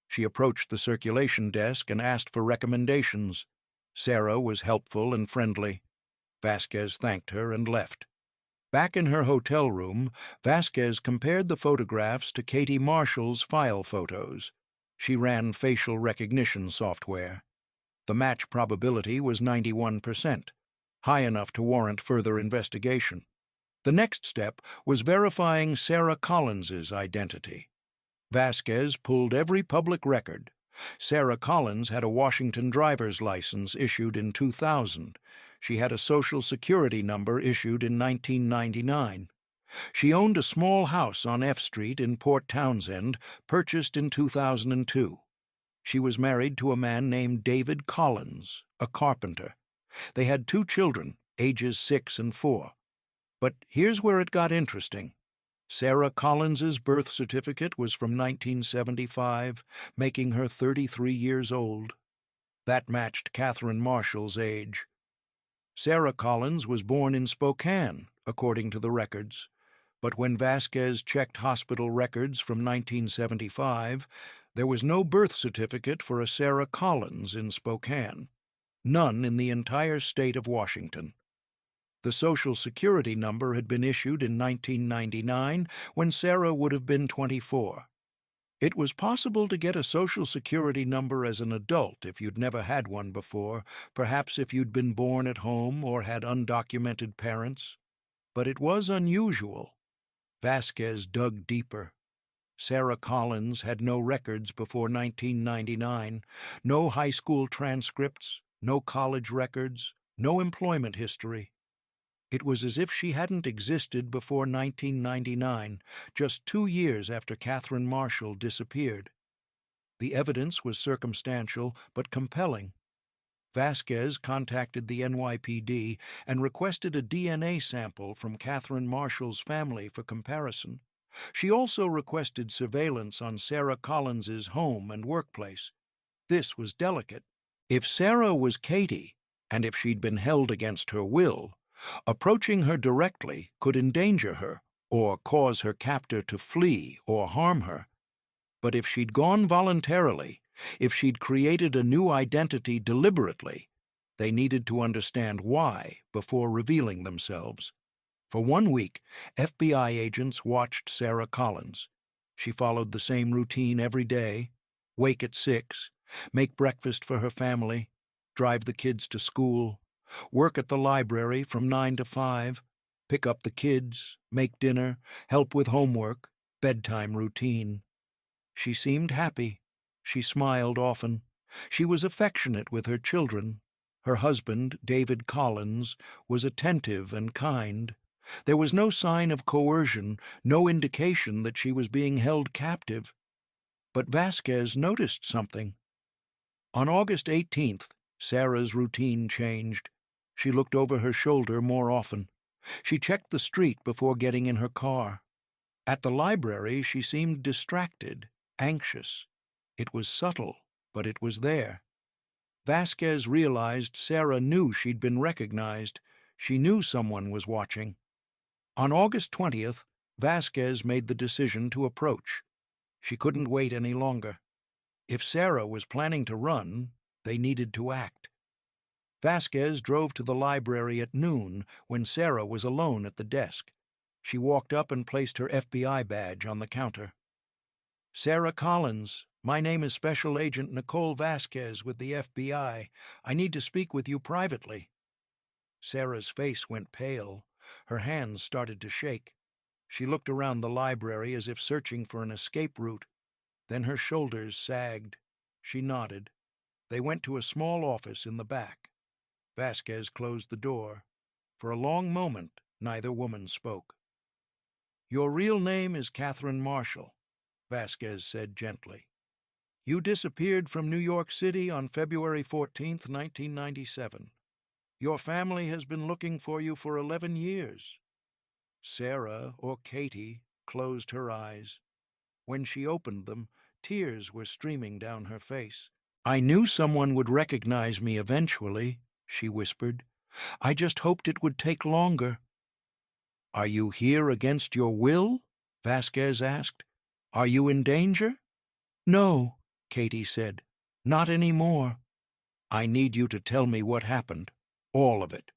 S1: She approached the circulation desk and asked for recommendations. Sarah was helpful and friendly. Vasquez thanked her and left. Back in her hotel room, Vasquez compared the photographs to Katie Marshall's file photos. She ran facial recognition software. The match probability was 91%, high enough to warrant further investigation. The next step was verifying Sarah Collins's identity. Vasquez pulled every public record, Sarah Collins had a Washington driver's license issued in 2000. She had a Social Security number issued in 1999. She owned a small house on F Street in Port Townsend, purchased in 2002. She was married to a man named David Collins, a carpenter. They had 2 children, ages 6 and 4. But here's where it got interesting. Sarah Collins's birth certificate was from 1975, making her 33 years old. That matched Katherine Marshall's age. Sarah Collins was born in Spokane, according to the records. But when Vasquez checked hospital records from 1975, there was no birth certificate for a Sarah Collins in Spokane. None in the entire state of Washington. The Social Security number had been issued in 1999 when Sarah would have been 24. It was possible to get a Social Security number as an adult if you'd never had one before, perhaps if you'd been born at home or had undocumented parents. But it was unusual. Vasquez dug deeper. Sarah Collins had no records before 1999, no high school transcripts, no college records, no employment history. It was as if she hadn't existed before 1999, just 2 years after Katherine Marshall disappeared. The evidence was circumstantial but compelling. Vasquez contacted the NYPD and requested a DNA sample from Katherine Marshall's family for comparison. She also requested surveillance on Sarah Collins's home and workplace. This was delicate. If Sarah was Katie, and if she'd been held against her will, approaching her directly could endanger her or cause her captor to flee or harm her. But if she'd gone voluntarily, if she'd created a new identity deliberately, they needed to understand why before revealing themselves. For 1 week, FBI agents watched Sarah Collins. She followed the same routine every day: wake at 6, make breakfast for her family, drive the kids to school, work at the library from 9 to 5, pick up the kids, make dinner, help with homework, bedtime routine. She seemed happy. She smiled often. She was affectionate with her children. Her husband, David Collins, was attentive and kind. There was no sign of coercion, no indication that she was being held captive. But Vasquez noticed something. On August 18th, Sarah's routine changed. She looked over her shoulder more often. She checked the street before getting in her car. At the library, she seemed distracted, anxious. It was subtle, but it was there. Vasquez realized Sarah knew she'd been recognized. She knew someone was watching. On August 20th, Vasquez made the decision to approach. She couldn't wait any longer. If Sarah was planning to run, they needed to act. Vasquez drove to the library at noon when Sarah was alone at the desk. She walked up and placed her FBI badge on the counter. "Sarah Collins, my name is Special Agent Nicole Vasquez with the FBI. I need to speak with you privately." Sarah's face went pale. Her hands started to shake. She looked around the library as if searching for an escape route. Then her shoulders sagged. She nodded. They went to a small office in the back. Vasquez closed the door. For a long moment, neither woman spoke. "Your real name is Katherine Marshall," Vasquez said gently. "You disappeared from New York City on February 14th, 1997. Your family has been looking for you for 11 years. Sarah, or Katie, closed her eyes. When she opened them, tears were streaming down her face. "I knew someone would recognize me eventually," she whispered. "I just hoped it would take longer." "Are you here against your will?" Vasquez asked. "Are you in danger?" "No," Katie said. "Not anymore." "I need you to tell me what happened. All of it."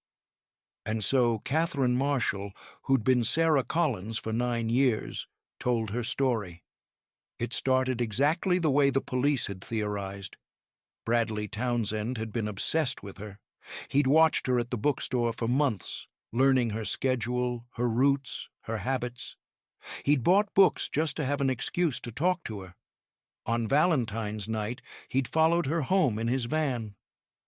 S1: And so Katherine Marshall, who'd been Sarah Collins for 9 years, told her story. It started exactly the way the police had theorized. Bradley Townsend had been obsessed with her. He'd watched her at the bookstore for months, learning her schedule, her routes, her habits. He'd bought books just to have an excuse to talk to her. On Valentine's night, he'd followed her home in his van.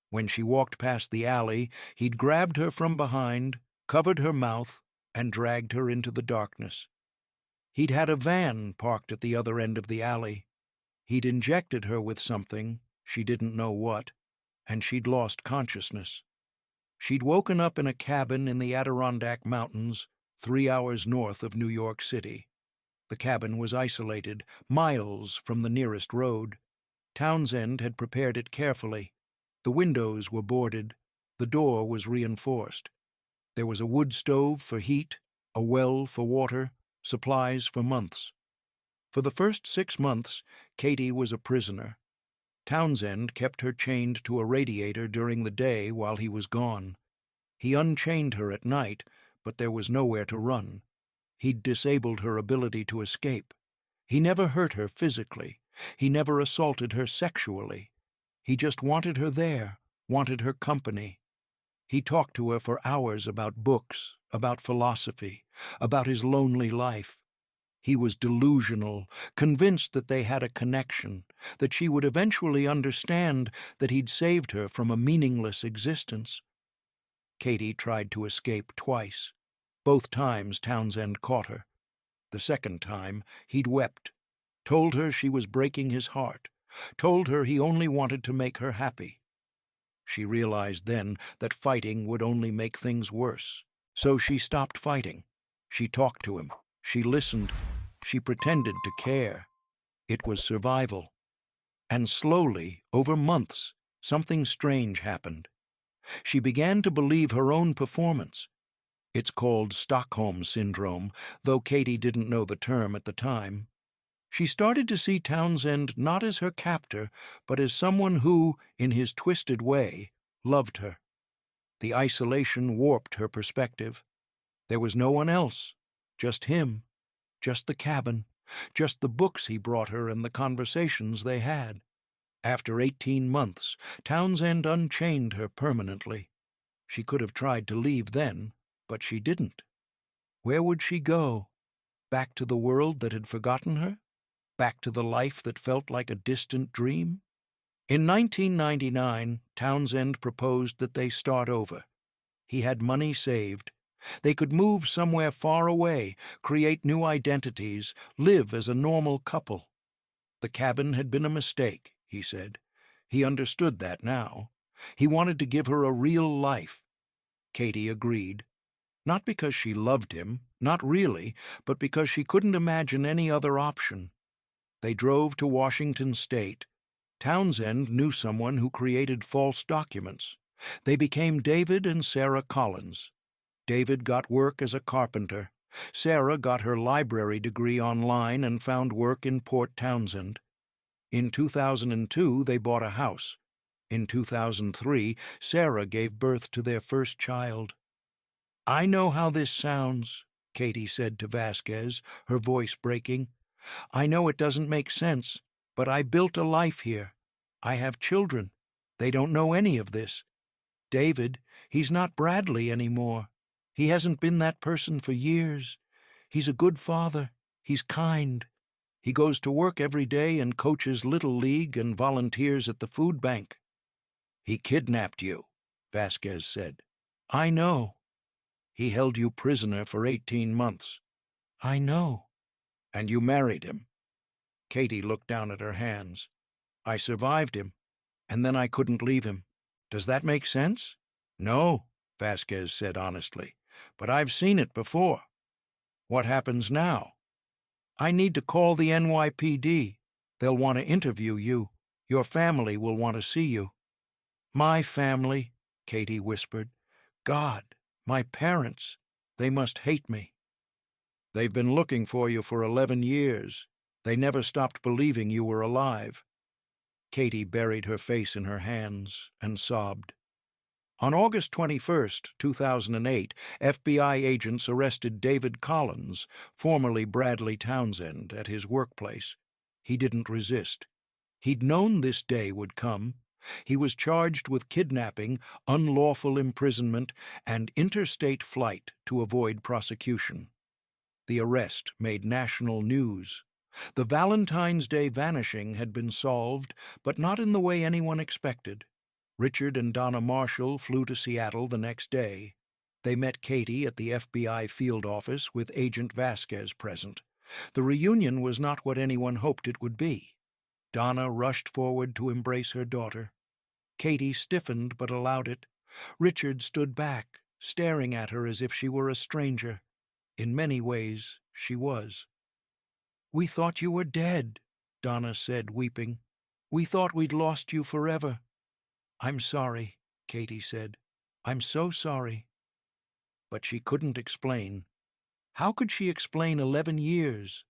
S1: When she walked past the alley, he'd grabbed her from behind, covered her mouth, and dragged her into the darkness. He'd had a van parked at the other end of the alley. He'd injected her with something, she didn't know what, and she'd lost consciousness. She'd woken up in a cabin in the Adirondack Mountains, 3 hours north of New York City. The cabin was isolated, miles from the nearest road. Townsend had prepared it carefully. The windows were boarded. The door was reinforced. There was a wood stove for heat, a well for water, supplies for months. For the first 6 months, Katie was a prisoner. Townsend kept her chained to a radiator during the day while he was gone. He unchained her at night, but there was nowhere to run. He'd disabled her ability to escape. He never hurt her physically. He never assaulted her sexually. He just wanted her there, wanted her company. He talked to her for hours about books, about philosophy, about his lonely life. He was delusional, convinced that they had a connection, that she would eventually understand that he'd saved her from a meaningless existence. Katie tried to escape twice. Both times Townsend caught her. The second time, he'd wept, told her she was breaking his heart, told her he only wanted to make her happy. She realized then that fighting would only make things worse. So she stopped fighting. She talked to him. She listened. She pretended to care. It was survival. And slowly, over months, something strange happened. She began to believe her own performance. It's called Stockholm Syndrome, though Katie didn't know the term at the time. She started to see Townsend not as her captor, but as someone who, in his twisted way, loved her. The isolation warped her perspective. There was no one else, just him, just the cabin, just the books he brought her and the conversations they had. After 18 months, Townsend unchained her permanently. She could have tried to leave then, but she didn't. Where would she go? Back to the world that had forgotten her? Back to the life that felt like a distant dream? In 1999, Townsend proposed that they start over. He had money saved. They could move somewhere far away, create new identities, live as a normal couple. The cabin had been a mistake, he said. He understood that now. He wanted to give her a real life. Katie agreed. Not because she loved him, not really, but because she couldn't imagine any other option. They drove to Washington State. Townsend knew someone who created false documents. They became David and Sarah Collins. David got work as a carpenter. Sarah got her library degree online and found work in Port Townsend. In 2002, they bought a house. In 2003, Sarah gave birth to their first child. "I know how this sounds," Katie said to Vasquez, her voice breaking. "I know it doesn't make sense, but I built a life here. I have children. They don't know any of this. David, he's not Bradley anymore. He hasn't been that person for years. He's a good father. He's kind. He goes to work every day and coaches Little League and volunteers at the food bank." "He kidnapped you," Vasquez said. "I know." "He held you prisoner for 18 months. "I know." "And you married him." Katie looked down at her hands. "I survived him, and then I couldn't leave him. Does that make sense?" "No," Vasquez said honestly, "but I've seen it before." "What happens now?" "I need to call the NYPD. They'll want to interview you. Your family will want to see you." "My family," Katie whispered. "God, my parents. They must hate me." "They've been looking for you for 11 years. They never stopped believing you were alive." Katie buried her face in her hands and sobbed. On August 21, 2008, FBI agents arrested David Collins, formerly Bradley Townsend, at his workplace. He didn't resist. He'd known this day would come. He was charged with kidnapping, unlawful imprisonment, and interstate flight to avoid prosecution. The arrest made national news. The Valentine's Day vanishing had been solved, but not in the way anyone expected. Richard and Donna Marshall flew to Seattle the next day. They met Katie at the FBI field office with Agent Vasquez present. The reunion was not what anyone hoped it would be. Donna rushed forward to embrace her daughter. Katie stiffened but allowed it. Richard stood back, staring at her as if she were a stranger. In many ways, she was. "We thought you were dead," Donna said, weeping. "We thought we'd lost you forever." "I'm sorry," Katie said. "I'm so sorry." But she couldn't explain. How could she explain 11 years?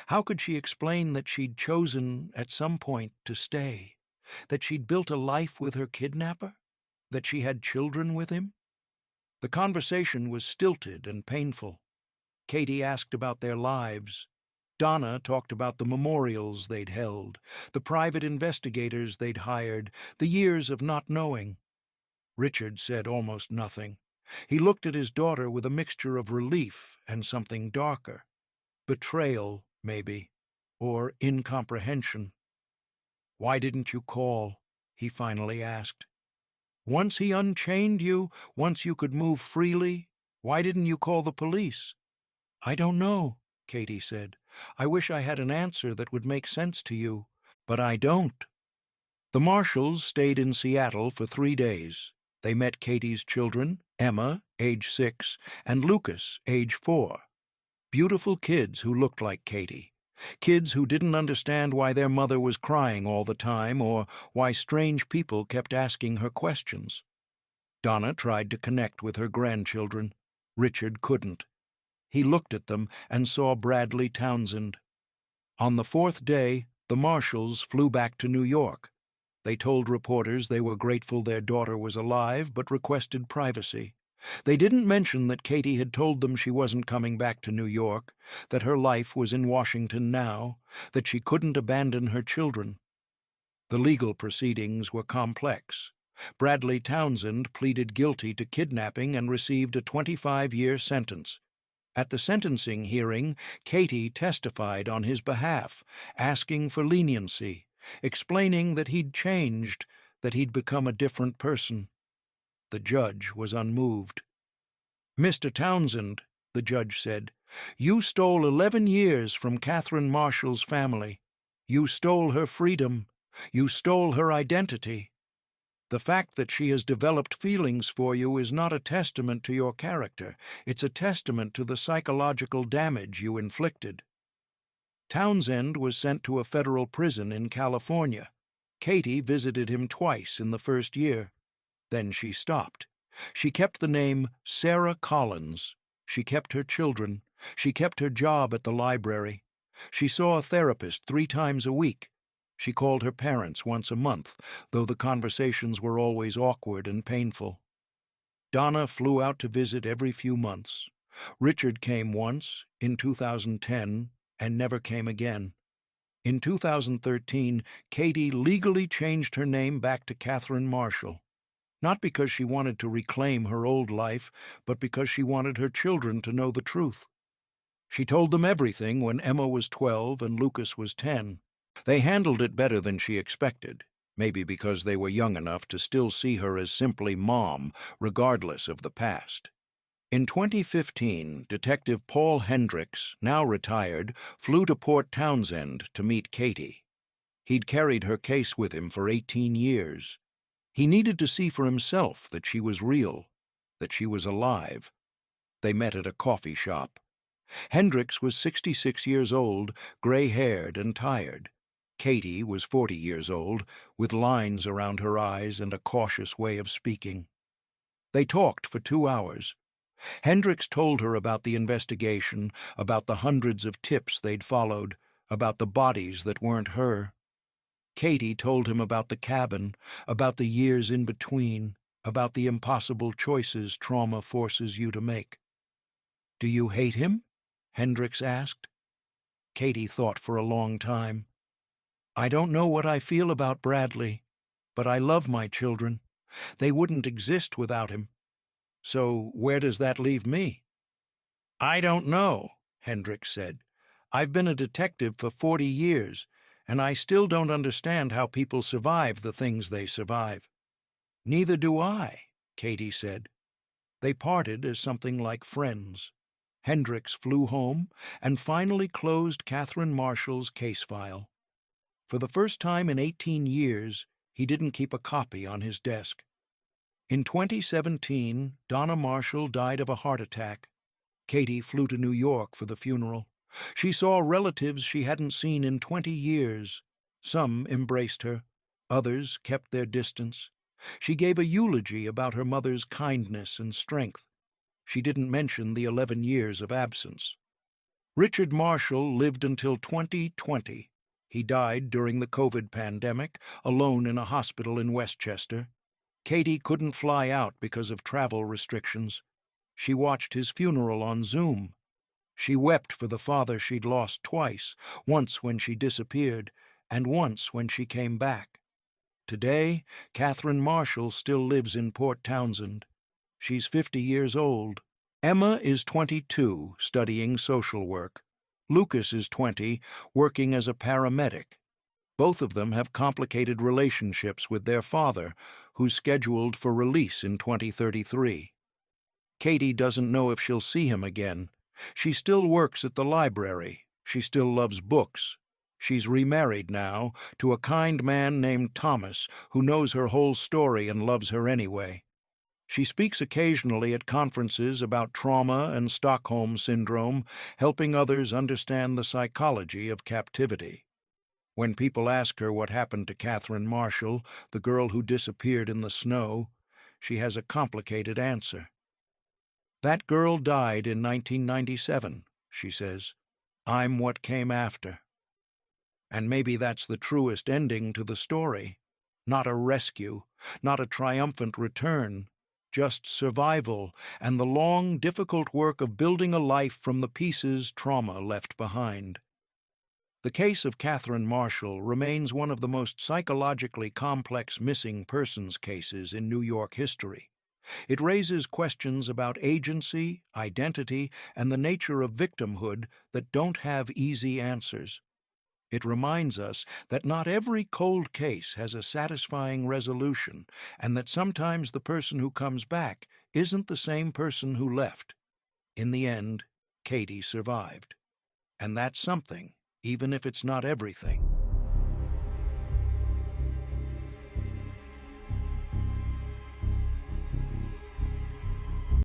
S1: How could she explain that she'd chosen, at some point, to stay? That she'd built a life with her kidnapper? That she had children with him? The conversation was stilted and painful. Katie asked about their lives. Donna talked about the memorials they'd held, the private investigators they'd hired, the years of not knowing. Richard said almost nothing. He looked at his daughter with a mixture of relief and something darker. Betrayal, maybe, or incomprehension. "Why didn't you call?" he finally asked. "Once he unchained you, once you could move freely, why didn't you call the police?" "I don't know," Katie said. "I wish I had an answer that would make sense to you, but I don't." The Marshalls stayed in Seattle for 3 days. They met Katie's children, Emma, age 6, and Lucas, age 4. Beautiful kids who looked like Katie. Kids who didn't understand why their mother was crying all the time or why strange people kept asking her questions. Donna tried to connect with her grandchildren. Richard couldn't. He looked at them and saw Bradley Townsend. On the 4th day, the Marshalls flew back to New York. They told reporters they were grateful their daughter was alive but requested privacy. They didn't mention that Katie had told them she wasn't coming back to New York, that her life was in Washington now, that she couldn't abandon her children. The legal proceedings were complex. Bradley Townsend pleaded guilty to kidnapping and received a 25-year sentence. At the sentencing hearing, Katie testified on his behalf, asking for leniency, explaining that he'd changed, that he'd become a different person. The judge was unmoved. "Mr. Townsend," the judge said, "you stole 11 years from Katherine Marshall's family. You stole her freedom. You stole her identity. The fact that she has developed feelings for you is not a testament to your character. It's a testament to the psychological damage you inflicted." Townsend was sent to a federal prison in California. Katie visited him twice in the first year. Then she stopped. She kept the name Sarah Collins. She kept her children. She kept her job at the library. She saw a therapist 3 times a week. She called her parents once a month, though the conversations were always awkward and painful. Donna flew out to visit every few months. Richard came once, in 2010, and never came again. In 2013, Katie legally changed her name back to Katherine Marshall. Not because she wanted to reclaim her old life, but because she wanted her children to know the truth. She told them everything when Emma was 12 and Lucas was 10. They handled it better than she expected, maybe because they were young enough to still see her as simply Mom, regardless of the past. In 2015, Detective Paul Hendricks, now retired, flew to Port Townsend to meet Katie. He'd carried her case with him for 18 years. He needed to see for himself that she was real, that she was alive. They met at a coffee shop. Hendricks was 66 years old, gray-haired and tired. Katie was 40 years old, with lines around her eyes and a cautious way of speaking. They talked for 2 hours. Hendricks told her about the investigation, about the hundreds of tips they'd followed, about the bodies that weren't her. Katie told him about the cabin, about the years in between, about the impossible choices trauma forces you to make. "Do you hate him?" Hendricks asked. Katie thought for a long time. "I don't know what I feel about Bradley, but I love my children. They wouldn't exist without him. So where does that leave me?" "I don't know," Hendricks said. I've been a detective for 40 years, and I still don't understand how people survive the things they survive." "Neither do I," Katie said. They parted as something like friends. Hendricks flew home and finally closed Katherine Marshall's case file. For the first time in 18 years, he didn't keep a copy on his desk. In 2017, Donna Marshall died of a heart attack. Katie flew to New York for the funeral. She saw relatives she hadn't seen in 20 years. Some embraced her. Others kept their distance. She gave a eulogy about her mother's kindness and strength. She didn't mention the 11 years of absence. Richard Marshall lived until 2020. He died during the COVID pandemic, alone in a hospital in Westchester. Katie couldn't fly out because of travel restrictions. She watched his funeral on Zoom. She wept for the father she'd lost twice, once when she disappeared, and once when she came back. Today, Katherine Marshall still lives in Port Townsend. She's 50 years old. Emma is 22, studying social work. Lucas is 20, working as a paramedic. Both of them have complicated relationships with their father, who's scheduled for release in 2033. Katie doesn't know if she'll see him again. She still works at the library. She still loves books. She's remarried now to a kind man named Thomas, who knows her whole story and loves her anyway. She speaks occasionally at conferences about trauma and Stockholm Syndrome, helping others understand the psychology of captivity. When people ask her what happened to Katherine Marshall, the girl who disappeared in the snow, she has a complicated answer. "That girl died in 1997, she says. "I'm what came after." And maybe that's the truest ending to the story. Not a rescue, not a triumphant return, just survival and the long, difficult work of building a life from the pieces trauma left behind. The case of Katherine Marshall remains one of the most psychologically complex missing persons cases in New York history. It raises questions about agency, identity, and the nature of victimhood that don't have easy answers. It reminds us that not every cold case has a satisfying resolution, and that sometimes the person who comes back isn't the same person who left. In the end, Katie survived. And that's something, even if it's not everything.